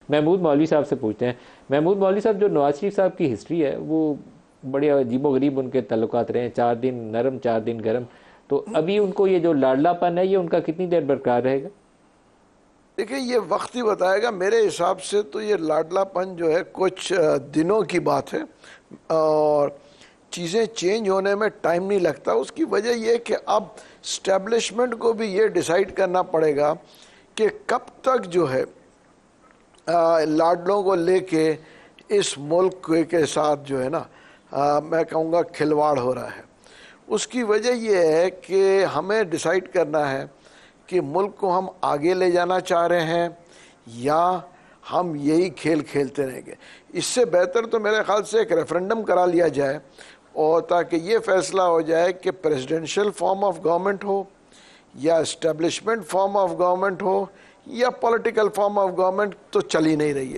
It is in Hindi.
महमूद मौलवी साहब से पूछते हैं। महमूद मौलवी साहब, जो नवाज शरीफ साहब की हिस्ट्री है वो बड़े अजीबोगरीब उनके ताल्लुकात रहे हैं, 4 दिन नरम 4 दिन गर्म, तो अभी उनको ये जो लाडलापन है ये उनका कितनी देर बरकरार रहेगा? देखिए, ये वक्त ही बताएगा। मेरे हिसाब से तो ये लाडलापन जो है कुछ दिनों की बात है, और चीज़ें चेंज होने में टाइम नहीं लगता। उसकी वजह यह कि अब स्टैब्लिशमेंट को भी ये डिसाइड करना पड़ेगा कि कब तक जो है लाडलों को लेके इस मुल्क के साथ जो है ना, मैं कहूँगा खिलवाड़ हो रहा है। उसकी वजह यह है कि हमें डिसाइड करना है कि मुल्क को हम आगे ले जाना चाह रहे हैं या हम यही खेल खेलते रहेंगे। इससे बेहतर तो मेरे ख्याल से एक रेफरेंडम करा लिया जाए, और ताकि ये फैसला हो जाए कि प्रेसिडेंशियल फॉर्म ऑफ गवर्नमेंट हो या इस्टेब्लिशमेंट फॉर्म ऑफ गवर्नमेंट हो या पॉलिटिकल फॉर्म ऑफ गवर्नमेंट, तो चल ही नहीं रही है।